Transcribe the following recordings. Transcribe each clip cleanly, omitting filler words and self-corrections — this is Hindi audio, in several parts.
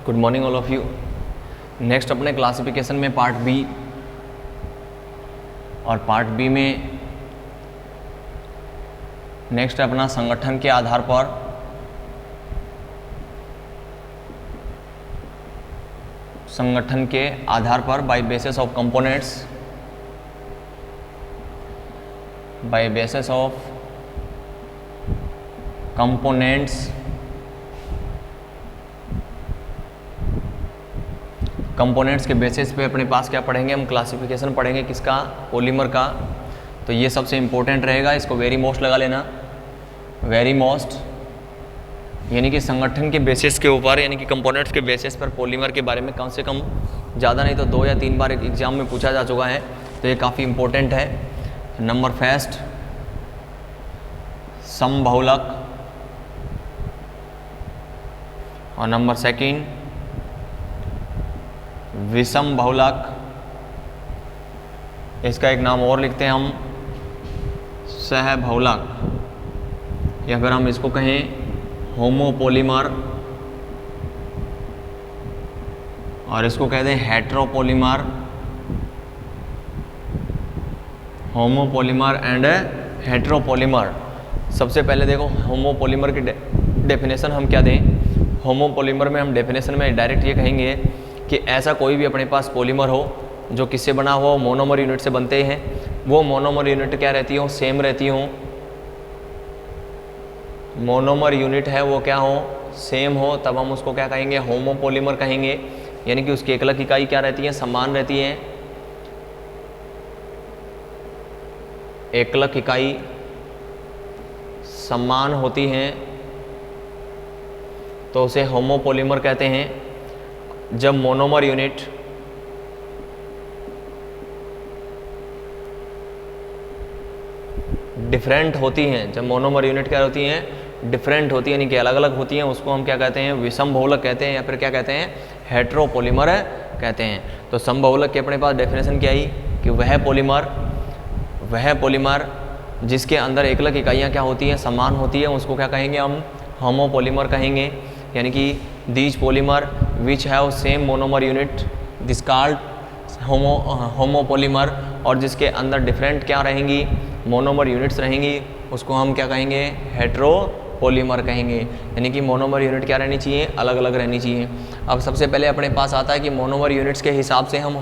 Good morning all of you. Next अपने क्लासिफिकेशन में पार्ट बी, और पार्ट बी में नेक्स्ट अपना संगठन के आधार पर by basis of components, by basis of components के बेसिस पे अपने पास क्या पढ़ेंगे हम, क्लासिफिकेशन पढ़ेंगे किसका, पॉलीमर का। तो ये सबसे इम्पोर्टेंट रहेगा, इसको वेरी मोस्ट लगा लेना, वेरी मोस्ट, यानी कि संगठन के बेसिस के ऊपर, यानी कि कंपोनेंट्स के बेसिस पर पॉलीमर के बारे में कम से कम ज़्यादा नहीं तो 2 या 3 बार एग्जाम में पूछा जा चुका है, तो ये काफ़ी इम्पोर्टेंट है। नंबर फर्स्ट समबहुलक, और नंबर सेकंड विषम बहुलक। इसका एक नाम और लिखते हैं हम, सहबहुलक, या फिर हम इसको कहें होमोपॉलीमर, और इसको कहते हैं हेट्रोपॉलीमर, होमोपॉलीमर एंड हेट्रोपॉलीमर। सबसे पहले देखो होमोपॉलीमर की डेफिनेशन हम क्या दें। होमोपॉलीमर में हम डेफिनेशन में डायरेक्ट ये कहेंगे कि ऐसा कोई भी अपने पास पॉलीमर हो जो किससे बना हुआ हो, मोनोमर यूनिट से बनते हैं। वो मोनोमर यूनिट क्या रहती हो, सेम रहती हो। मोनोमर यूनिट है वो क्या हो, सेम हो, तब हम उसको क्या कहेंगे, होमोपॉलीमर कहेंगे। यानी कि उसकी एकलक इकाई क्या रहती है, समान रहती है। एकलक इकाई समान होती हैं तो उसे होमोपॉलीमर कहते हैं। जब मोनोमर यूनिट डिफरेंट होती हैं, जब मोनोमर यूनिट क्या होती हैं, डिफरेंट होती है, यानी कि अलग अलग होती हैं, उसको हम क्या कहते हैं, विषम बहुलक कहते हैं, या फिर क्या कहते हैं, हेट्रोपॉलीमर कहते हैं। तो समबहुलक की अपने पास डेफिनेशन क्या आई कि वह पॉलीमर जिसके अंदर एकलक इकाइयाँ क्या होती हैं, समान होती है, उसको क्या कहेंगे हम, होमोपॉलीमर कहेंगे। यानी कि these polymer which have same monomer unit this called homopolymer, और जिसके अंदर डिफरेंट क्या रहेंगी, मोनोमर यूनिट्स रहेंगी, उसको हम क्या कहेंगे, हेट्रोपॉलीमर कहेंगे। यानी कि मोनोमर यूनिट क्या रहनी चाहिए, अलग अलग रहनी चाहिए। अब सबसे पहले अपने पास आता है कि मोनोमर यूनिट्स के हिसाब से हम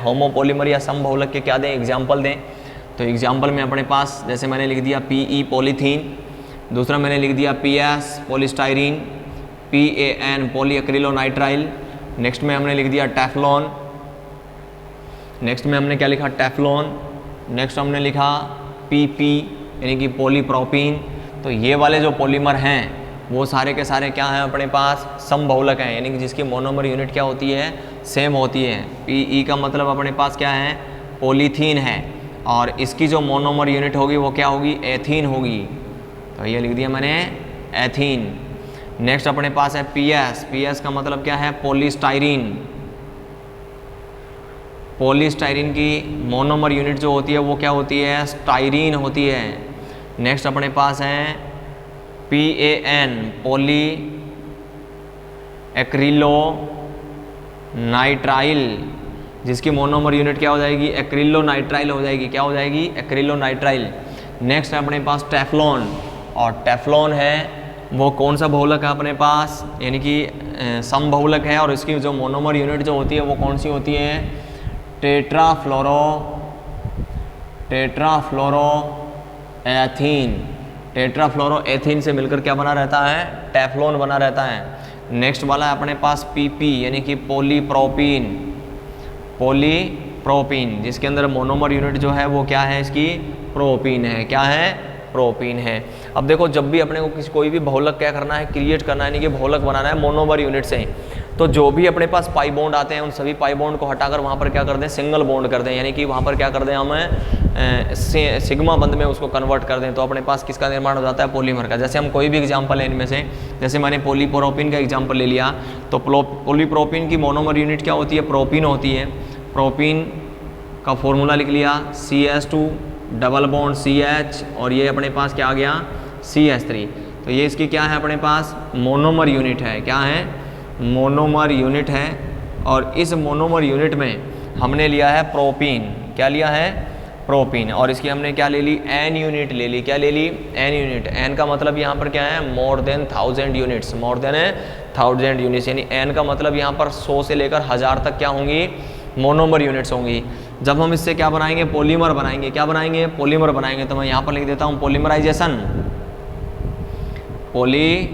होमोपॉलीमर या समबहुलक के क्या दें, एग्जाम्पल दें। तो एग्जाम्पल में अपने पास जैसे मैंने लिख दिया PE पॉलीथीन, दूसरा मैंने लिख दिया PS पॉलीस्टाइरीन, PAN पॉलीएक्रिलोनाइट्राइल, नेक्स्ट में हमने लिख दिया टेफ्लॉन, नेक्स्ट में हमने क्या लिखा, टेफ्लॉन, नेक्स्ट हमने लिखा PP यानी कि पॉलीप्रोपीन। तो ये वाले जो पॉलीमर हैं वो सारे के सारे क्या हैं, अपने पास समबहुलक हैं, यानी कि जिसकी मोनोमर यूनिट क्या होती है, सेम होती है। PE का मतलब अपने पास क्या है, पॉलीथीन है, और इसकी जो मोनोमर यूनिट होगी वो क्या होगी, एथीन होगी। तो ये लिख दिया मैंने, एथीन। नेक्स्ट अपने पास है PS का मतलब क्या है, पॉलीस्टाइरीन। पॉलीस्टाइरीन की मोनोमर यूनिट जो होती है वो क्या होती है, स्टाइरीन होती है। नेक्स्ट अपने पास है PAN पॉली एक्रिलोनाइट्राइल, जिसकी मोनोमर यूनिट क्या हो जाएगी, एक्रिलोनाइट्राइल हो जाएगी। क्या हो जाएगी, एक्रिलोनाइट्राइल। नेक्स्ट है अपने पास टेफ्लॉन, और टेफ्लॉन है वो कौन सा बहुलक है अपने पास, यानी कि समबहुलक है, और इसकी जो मोनोमर यूनिट जो होती है वो कौन सी होती है, टेट्राफ्लोरोएथीन। टेट्राफ्लोरोएथीन से मिलकर क्या बना रहता है, टेफ्लॉन बना रहता है। नेक्स्ट वाला है अपने पास PP यानी कि पॉलीप्रोपीन, जिसके अंदर मोनोमर यूनिट जो है वो क्या है, इसकी प्रोपीन है। क्या है, प्रोपीन है। अब देखो जब भी अपने को कोई भी बहुलक क्या करना है, क्रिएट करना है, यानी कि बहुलक बनाना है मोनोमर यूनिट से, तो जो भी अपने पास पाई बॉन्ड आते हैं उन सभी पाई बॉन्ड को हटाकर वहाँ पर क्या कर दें, सिंगल बॉन्ड कर दें, यानी कि वहाँ पर क्या कर दें, हम सिग्मा बंध में उसको कन्वर्ट कर दें। तो अपने पास किसका निर्माण हो जाता है, पॉलीमर का। जैसे हम कोई भी एग्जाम्पल है इनमें से, जैसे मैंने पॉलीप्रोपीन का एग्जाम्पल ले लिया, तो पॉलीप्रोपीन की मोनोमर यूनिट क्या होती है, प्रोपीन होती है। प्रोपीन का फॉर्मूला लिख लिया, CH2 डबल बॉन्ड CH, और ये अपने पास क्या आ गया, CH3। तो ये इसकी क्या है, अपने पास मोनोमर यूनिट है। क्या है, मोनोमर यूनिट है और इस मोनोमर यूनिट में हमने लिया है प्रोपीन। क्या लिया है? प्रोपीन। और इसकी हमने क्या ले ली? एन यूनिट ले ली। क्या ले ली? N unit. एन का मतलब यहाँ पर क्या है? More than 1000 units. More than 1000 units, यानी एन का मतलब यहाँ पर 100 से लेकर 1000 तक क्या होंगी? मोनोमर यूनिट्स होंगी। जब हम इससे क्या बनाएंगे? पॉलीमर बनाएंगे। क्या बनाएंगे? पॉलीमर बनाएंगे। तो मैं यहाँ पर लिख देता हूँ पॉलीमराइजेशन। पॉलीमराइजेशन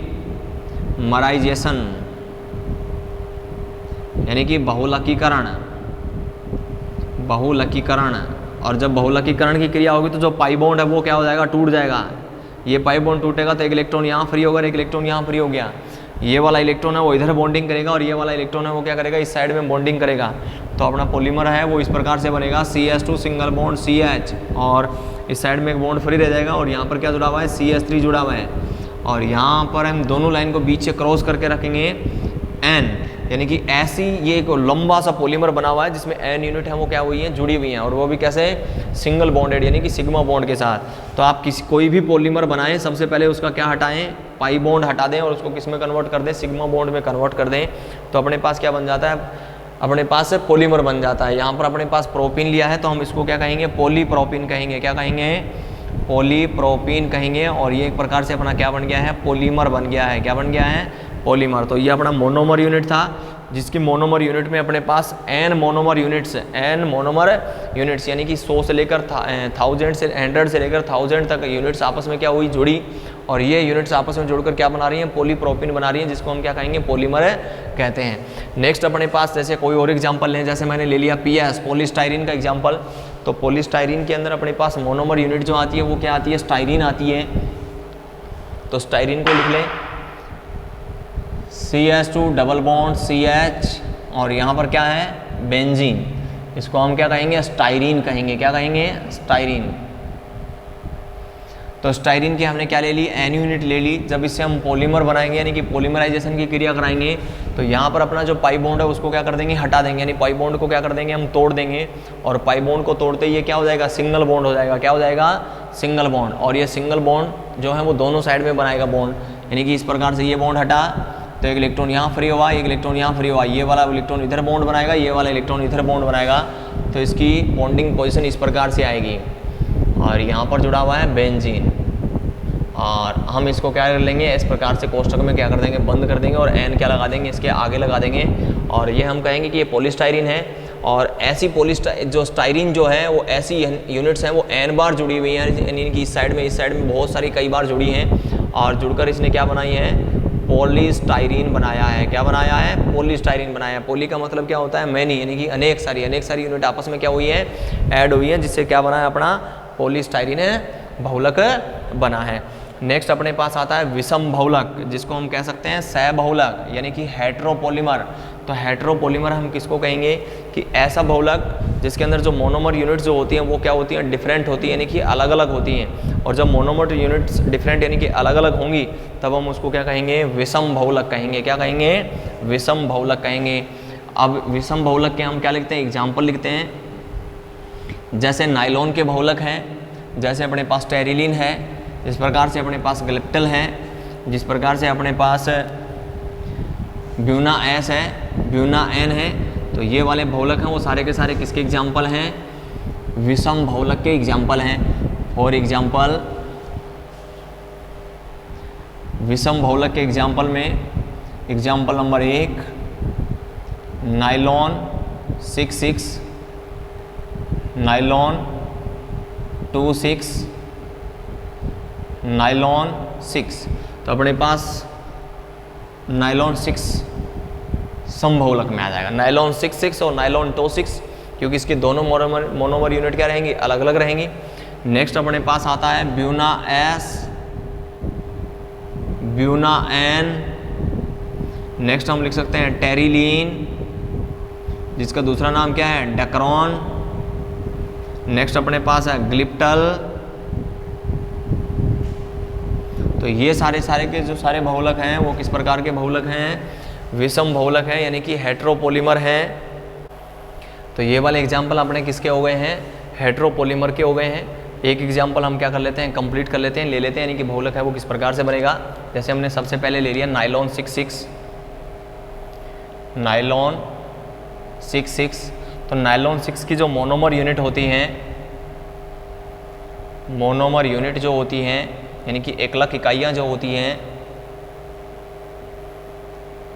यानी कि बहुलकीकरण। बहुलकीकरण। और जब बहुलकीकरण की क्रिया होगी तो जो पाई बॉन्ड है वो क्या हो जाएगा? टूट जाएगा। ये पाई बॉन्ड टूटेगा तो एक इलेक्ट्रॉन यहाँ फ्री होगा, एक इलेक्ट्रॉन यहाँ फ्री हो गया। ये वाला इलेक्ट्रॉन है वो इधर बॉन्डिंग करेगा और ये वाला इलेक्ट्रॉन है वो क्या करेगा? इस साइड में बॉन्डिंग करेगा। तो अपना पॉलीमर है वो इस प्रकार से बनेगा CH2 सिंगल बॉन्ड CH, और इस साइड में एक बॉन्ड फ्री रह जाएगा और यहाँ पर क्या जुड़ा हुआ है? CH3 जुड़ा हुआ है। और यहाँ पर हम दोनों लाइन को बीच से क्रॉस करके रखेंगे N, यानी कि ऐसी ये एक लंबा सा पॉलीमर बना हुआ है जिसमें N यूनिट है वो क्या हुई है? जुड़ी हुई हैं, और वो भी कैसे? सिंगल बॉन्डेड, यानी कि सिग्मा बॉन्ड के साथ। तो आप कोई भी पॉलीमर बनाएं, सबसे पहले उसका क्या हटाएं? पाई बॉन्ड हटा दें और उसको किस में कन्वर्ट कर दें? सिग्मा बॉन्ड में कन्वर्ट कर दें। तो अपने पास क्या बन जाता है? अपने पास पॉलीमर बन जाता है। यहाँ पर अपने पास प्रोपीन लिया है तो हम इसको क्या कहेंगे? पॉलीप्रोपीन कहेंगे। क्या कहेंगे? पॉलीप्रोपीन कहेंगे। और ये एक प्रकार से अपना क्या बन गया है? पॉलीमर बन गया है। क्या बन गया है? पॉलीमर। तो ये अपना मोनोमर यूनिट था, जिसकी मोनोमर यूनिट में अपने पास n monomer units, n monomer units यानी कि 100 से लेकर 1000 से 100 से लेकर 1000 तक यूनिट्स आपस में क्या हुई? जुड़ी। और ये यूनिट्स आपस में जुड़कर क्या बना रही हैं? पॉलीप्रोपीन बना रही हैं, जिसको हम क्या कहेंगे? पॉलीमर कहते हैं। नेक्स्ट अपने पास जैसे कोई और एग्जाम्पल लें, जैसे मैंने ले लिया PS पॉलीस्टाइरीन का एग्जाम्पल। तो पॉलीस्टाइरीन के अंदर अपने पास मोनोमर यूनिट जो आती है वो क्या आती है? स्टाइरीन आती है। तो स्टाइरीन को लिख लें CH2 डबल बॉन्ड CH, और यहाँ पर क्या है? बेंजीन। इसको हम क्या कहेंगे? स्टाइरीन कहेंगे। क्या कहेंगे? स्टाइरीन। तो स्टाइरीन की हमने क्या ले ली? N यूनिट ले ली। जब इससे हम पॉलीमर बनाएंगे यानी कि पॉलीमराइजेशन की क्रिया कराएंगे तो यहाँ पर अपना जो पाई बॉन्ड है उसको क्या कर देंगे? हटा देंगे, यानी पाई बॉन्ड को क्या कर देंगे? हम तोड़ देंगे। और पाई बॉन्ड को तोड़ते ही ये क्या हो जाएगा? सिंगल बॉन्ड हो जाएगा। क्या हो जाएगा? Single bond. और ये सिंगल बॉन्ड जो है वो दोनों साइड में बनाएगा बॉन्ड, यानी कि इस प्रकार से ये बॉन्ड हटा तो एक इलेक्ट्रॉन यहाँ फ्री हुआ, एक इलेक्ट्रॉन यहाँ फ्री हुआ, ये वाला इलेक्ट्रॉन इधर बॉन्ड बनाएगा, ये वाला इलेक्ट्रॉन इधर बॉन्ड बनाएगा। तो इसकी बॉन्डिंग पोजीशन इस प्रकार से आएगी। और यहाँ पर जुड़ा हुआ है बेंजीन, और हम इसको क्या कर लेंगे? इस प्रकार से कोष्ठक में क्या कर देंगे? बंद कर देंगे, और N क्या लगा देंगे? इसके आगे लगा देंगे। और ये हम कहेंगे कि ये पॉलीस्टाइरीन है। और ऐसी जो स्टाइरीन जो है वो ऐसी यूनिट्स हैं वो N बार जुड़ी हुई हैं, यानी कि इस साइड में बहुत सारी कई बार जुड़ी हैं, और जुड़कर इसने क्या बनाई है? पॉलीस्टाइरीन बनाया है। क्या बनाया है? पॉलीस्टाइरीन बनाया है। पॉली का मतलब क्या होता है? मैनी, यानी कि अनेक सारी यूनिट आपस में क्या हुई है? ऐड हुई है, जिससे क्या बना है? अपना पॉलीस्टाइरीन बहुलक बना है। नेक्स्ट अपने पास आता है विषम बहुलक, जिसको हम कह सकते हैं सहबहुलक, यानी कि हेट्रोपॉलीमर। तो हेट्रोपॉलीमर हम किसको कहेंगे? कि ऐसा बहुलक जिसके अंदर जो मोनोमर यूनिट्स जो होती हैं वो क्या होती हैं? डिफरेंट होती है, यानी कि अलग अलग होती हैं। और जब मोनोमर यूनिट्स डिफरेंट यानी कि अलग अलग होंगी तब हम उसको क्या कहेंगे? विषम बहुलक कहेंगे। क्या कहेंगे? विषम बहुलक कहेंगे। अब विषम बहुलक के हम क्या लिखते हैं? एग्जाम्पल लिखते हैं। जैसे नाइलॉन के बहुलक हैं, जैसे अपने पास टेरिलीन है, जिस प्रकार से अपने पास ग्लिप्टल है, जिस प्रकार से अपने पास ब्यूना S है, ब्यूना N है। तो ये वाले बहुलक हैं वो सारे के सारे किसके एग्जाम्पल हैं? विषम बहुलक के एग्जाम्पल हैं। फॉर एग्जाम्पल विषम बहुलक के एग्जाम्पल में example number 1 nylon 6,6, nylon 2,6, nylon 6। तो अपने पास नाइलॉन 6 समबहुलक में आ जाएगा। नाइलॉन 6,6 और नाइलॉन 2,6, क्योंकि इसके दोनों मोनोमर यूनिट क्या रहेंगी? अलग अलग रहेंगी। नेक्स्ट अपने पास आता है Buena S, Buena N। Next हम लिख सकते हैं टेरिलीन, जिसका दूसरा नाम क्या है? डेक्रॉन। नेक्स्ट अपने पास है ग्लिप्टल। तो ये सारे के जो सारे बहुलक हैं वो किस प्रकार के बहुलक हैं? विषम बहुलक हैं, यानी कि हेट्रोपॉलीमर हैं। तो ये वाले एग्जाम्पल अपने किसके हो गए हैं? हेट्रोपॉलीमर के हो गए हैं। एक एग्जाम्पल हम क्या कर लेते हैं? कंप्लीट कर लेते हैं, ले लेते हैं, यानी कि बहुलक है वो किस प्रकार से बनेगा। जैसे हमने सबसे पहले ले लिया नाइलॉन 6,6, नायलॉन 6,6। तो नायलॉन 6 की जो मोनोमर यूनिट होती हैं, मोनोमर यूनिट जो होती हैं यानी कि एकलक इकाइयाँ जो होती हैं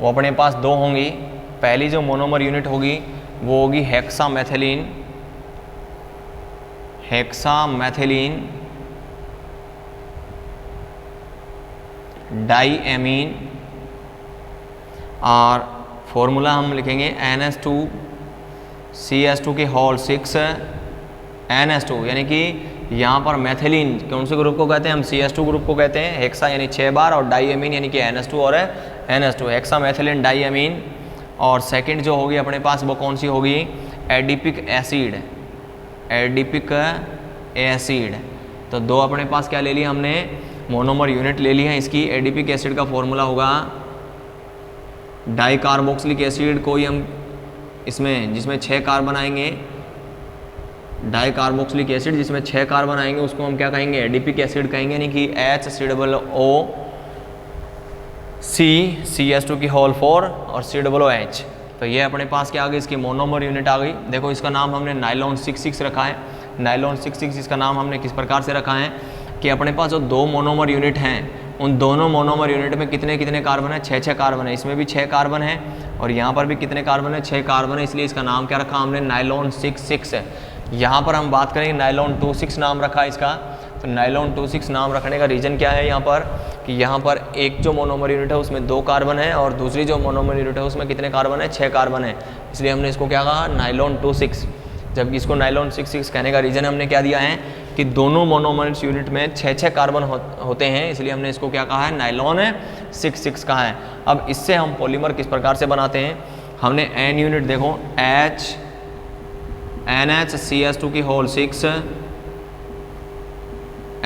वो अपने पास दो होंगी। पहली जो मोनोमर यूनिट होगी वो होगी हेक्सामेथिलीन, हेक्सामेथिलीन डाईएमीन, और फॉर्मूला हम लिखेंगे NH2CH2 के होल 6 NH2, यानी कि यहाँ पर मैथिलीन कौन से ग्रुप को कहते हैं, हम CH2 ग्रुप को कहते हैं। हेक्सा यानी 6 बार और डाईएमीन यानी कि NH2 और NH2, हेक्सा मैथिलीन डाईएमीन। और सेकंड जो होगी अपने पास वो कौन सी होगी, एडिपिक एसिड, एडिपिक एसिड। तो दो अपने पास क्या ले लिया हमने, मोनोमर यूनिट ले ली है इसकी। एडिपिक एसिड का फॉर्मूला होगा डाइकार्बोक्सिलिक एसिड, कोई हम इसमें जिसमें 6 कार्बन आएंगे, डाइकार्बोक्सिलिक एसिड जिसमें 6 कार्बन आएंगे उसको हम क्या कहेंगे, एडिपिक एसिड कहेंगे, यानी कि HCOC की होल 4 और COOH। तो ये अपने पास क्या आ गई, इसकी मोनोमर यूनिट आ गई। देखो इसका नाम हमने नायलॉन 6,6 रखा है। नायलॉन 6,6 इसका नाम हमने किस प्रकार से रखा है कि अपने पास जो दो मोनोमर यूनिट हैं उन दोनों मोनोमर यूनिट में कितने कितने कार्बन है, 6 कार्बन है। इसमें भी 6 कार्बन है और यहाँ पर भी कितने कार्बन है, 6 कार्बन है। इसलिए इसका नाम क्या रखा हमने, नायलॉन 6,6 है। यहाँ पर हम बात करेंगे नायलॉन 2,6 नाम रखा है इसका। तो नायलॉन 2,6 नाम रखने का रीज़न क्या है यहाँ पर कि यहाँ पर एक जो मोनोमर यूनिट है उसमें 2 कार्बन है और दूसरी जो मोनोमर यूनिट है उसमें कितने कार्बन है, 6 कार्बन है। इसलिए हमने इसको क्या कहा, नायलॉन 2,6। जबकि इसको नायलॉन 6,6 कहने का रीज़न हमने क्या दिया है कि दोनों मोनोमर यूनिट में 6 कार्बन होते हैं, इसलिए हमने इसको क्या कहा है, नायलॉन 6,6 कहा है। अब इससे हम पॉलीमर किस प्रकार से बनाते हैं, हमने एन यूनिट देखो NHCH2 की होल 6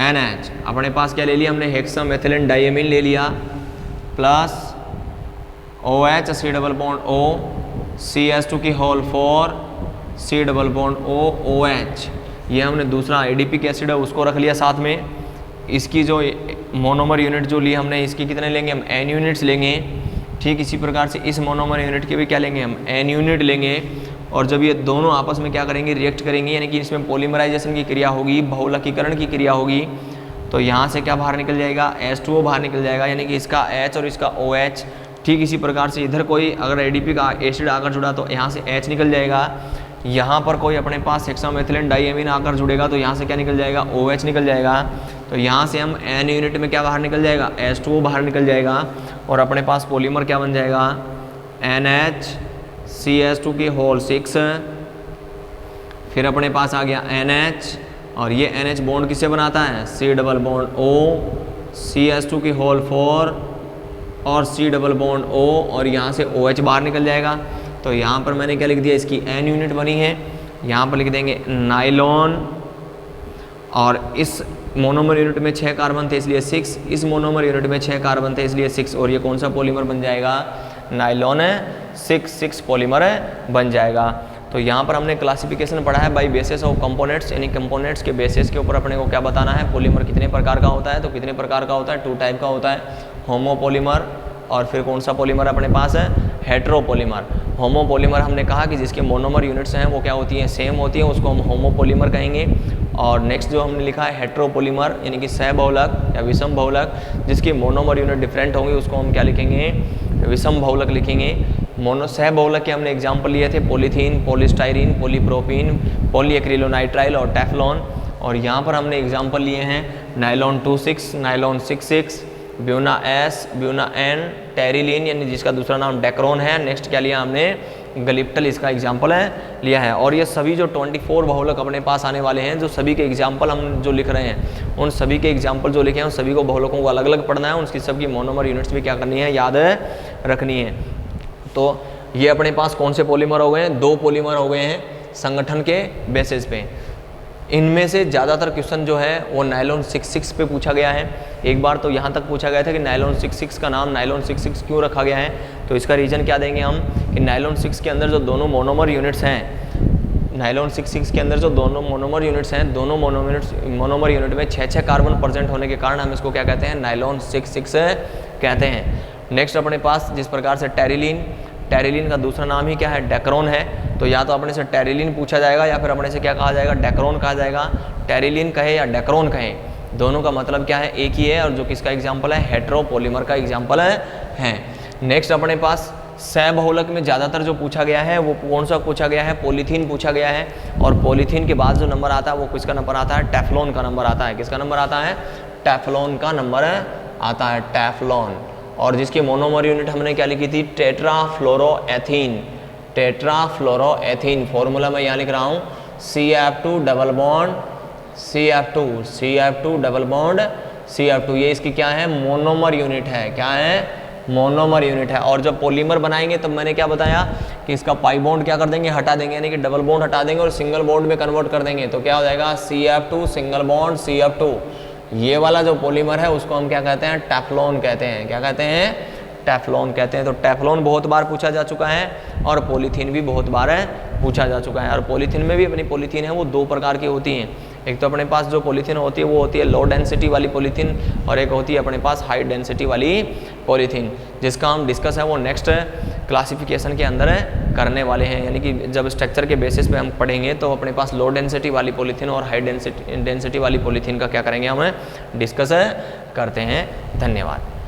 NH, अपने पास क्या ले लिया हमने, हेक्सामेथिलीन डाईएमीन ले लिया, plus OH C double bond O, CH2 की whole 4 C double bond O OH। ये हमने दूसरा एडिपिक एसिड है उसको रख लिया साथ में। इसकी जो मोनोमर यूनिट जो ली हमने, इसकी कितने लेंगे हम, N यूनिट्स लेंगे। ठीक इसी प्रकार से इस मोनोमर यूनिट के भी क्या लेंगे हम, N यूनिट लेंगे। और जब ये दोनों आपस में क्या करेंगे, रिएक्ट करेंगे, यानी कि इसमें पॉलीमराइजेशन की क्रिया होगी, बहुलकीकरण की क्रिया होगी। तो यहाँ से क्या बाहर निकल जाएगा, H2O बाहर निकल जाएगा, यानी कि इसका H और इसका OH। ठीक इसी प्रकार से इधर कोई अगर एडिपिक एसिड आकर जुड़ा तो यहाँ से H निकल जाएगा। यहाँ पर कोई अपने पास हेक्सामेथिलीन डाईएमीन आकर जुड़ेगा तो यहाँ से क्या निकल जाएगा, OH निकल जाएगा। तो यहाँ से हम N यूनिट में क्या बाहर निकल जाएगा, H2O बाहर निकल जाएगा और अपने पास पॉलीमर क्या बन जाएगा, NHCH2 की होल 6। फिर अपने पास आ गया NH और ये NH बॉन्ड किससे बनाता है, C double bond O, CH2 की होल 4 और C डबल बॉन्ड O और यहाँ से OH बाहर निकल जाएगा। तो यहाँ पर मैंने क्या लिख दिया, इसकी N यूनिट बनी है, यहाँ पर लिख देंगे नायलॉन। और इस मोनोमर यूनिट में 6 कार्बन थे इसलिए 6, इस मोनोमर यूनिट में 6 कार्बन थे इसलिए 6, और ये कौन सा पॉलीमर बन जाएगा, नायलॉन 6,6 पॉलीमर बन जाएगा। तो यहाँ पर हमने क्लासिफिकेशन पढ़ा है बाय बेसिस ऑफ कंपोनेंट्स, यानी कंपोनेंट्स के बेसिस के ऊपर अपने को क्या बताना है, पॉलीमर कितने प्रकार का होता है। तो कितने प्रकार का होता है, 2 टाइप का होता है, होमोपॉलीमर और फिर कौन सा पॉलीमर अपने पास है, हेट्रोपॉलीमर। होमोपॉलीमर हमने कहा कि जिसके मोनोमर यूनिट्स हैं वो क्या होती हैं, सेम होती हैं, उसको हम होमोपॉलीमर कहेंगे। और नेक्स्ट जो हमने लिखा है हेट्रोपॉलीमर, यानी कि सहबहुलक या विषम बहुलक, जिसकी मोनोमर यूनिट डिफरेंट होंगी उसको हम क्या लिखेंगे, विषम बहुलक लिखेंगे। सहबहुलक के हमने एग्जाम्पल लिए थे, पॉलीथीन, पॉलीस्टाइरीन, पॉलीप्रोपीन, पॉलीएक्रिलोनाइट्राइल और टेफ्लॉन। और यहाँ पर हमने एग्जाम्पल लिए हैं nylon 2,6, nylon 6,6, Buena S, Buena N, terylene यानी जिसका दूसरा नाम डेक्रोन है। नेक्स्ट क्या लिया हमने, गलिप्टल, इसका एग्जाम्पल है लिया है। और ये सभी जो 24 बहुलक अपने पास आने वाले हैं, जो सभी के एग्जाम्पल हम जो लिख रहे हैं, उन सभी के एग्जाम्पल जो लिखे हैं उन सभी को बहुलकों को अलग अलग पढ़ना है, उनकी सबकी मोनोमर यूनिट्स भी क्या करनी है, याद रखनी है। तो ये अपने पास कौन से पॉलीमर हो गए हैं, 2 पॉलीमर हो गए हैं संगठन के बेसिस पे। इनमें से ज़्यादातर क्वेश्चन जो है वो नायलॉन 6,6 पे पूछा गया है। एक बार तो यहाँ तक पूछा गया था कि नायलॉन 6,6 का नाम नायलॉन 6,6 क्यों रखा गया है। तो इसका रीज़न क्या देंगे हम कि नायलॉन 6 के अंदर जो दोनों मोनोमर यूनिट्स हैं, नायलॉन 6,6 के अंदर जो दोनों मोनोमर यूनिट्स हैं, दोनों मोनोमर यूनिट में 6 कार्बन प्रेजेंट होने के कारण हम इसको क्या कहते हैं, नायलॉन 6,6 कहते हैं। नेक्स्ट अपने पास जिस प्रकार से टेरिलीन का दूसरा नाम ही क्या है, डेक्रोन है। तो या तो अपने से टेरिलीन पूछा जाएगा या फिर अपने से क्या कहा जाएगा, डेक्रोन कहा जाएगा। टेरिलीन कहे या डेक्रोन कहे, दोनों का मतलब क्या है, एक ही है, और जो किसका एग्जाम्पल है, हेट्रोपोलीमर का एग्जाम्पल है। नेक्स्ट अपने पास सहबहुलक में ज़्यादातर जो पूछा गया है वो कौन सा पूछा गया है, पॉलीथीन पूछा गया है। और पॉलीथीन के बाद जो नंबर आता है वो किसका नंबर आता है, टेफ्लॉन का नंबर आता है। किसका नंबर आता है, टेफ्लॉन का नंबर आता है, टेफ्लॉन। और जिसकी मोनोमर यूनिट हमने क्या लिखी थी, टेट्राफ्लोरोएथीन। टेट्राफ्लोरोएथीन फॉर्मूला मैं यहाँ लिख रहा हूँ, CF2 double bond CF2 double bond CF2, ये इसकी क्या है, मोनोमर यूनिट है। क्या है, मोनोमर यूनिट है। और जब पॉलीमर बनाएंगे तब मैंने क्या बताया कि इसका पाई बॉन्ड क्या कर देंगे, हटा देंगे, यानी कि डबल बॉन्ड हटा देंगे और सिंगल बॉन्ड में कन्वर्ट कर देंगे। तो क्या हो जाएगा, CF2 सिंगल बॉन्ड CF2। ये वाला जो पॉलीमर है उसको हम क्या कहते हैं, टेफ्लॉन कहते हैं। क्या कहते हैं, टेफ्लॉन कहते हैं। तो टेफ्लॉन बहुत बार पूछा जा चुका है और पॉलीथीन भी बहुत बार पूछा जा चुका है। और पॉलीथीन में भी अपनी पॉलीथीन है वो दो प्रकार की होती हैं। एक तो अपने पास जो पॉलीथीन होती है वो होती है लो डेंसिटी वाली पॉलीथीन, और एक होती है अपने पास हाई डेंसिटी वाली पॉलीथीन, जिसका हम डिस्कस है वो नेक्स्ट क्लासिफिकेशन के अंदर करने वाले हैं। यानी कि जब स्ट्रक्चर के बेसिस पे हम पढ़ेंगे तो अपने पास लो डेंसिटी वाली पॉलीथीन और हाई डेंसिटी वाली पॉलीथीन का क्या करेंगे, हम डिस्कस करते हैं। धन्यवाद।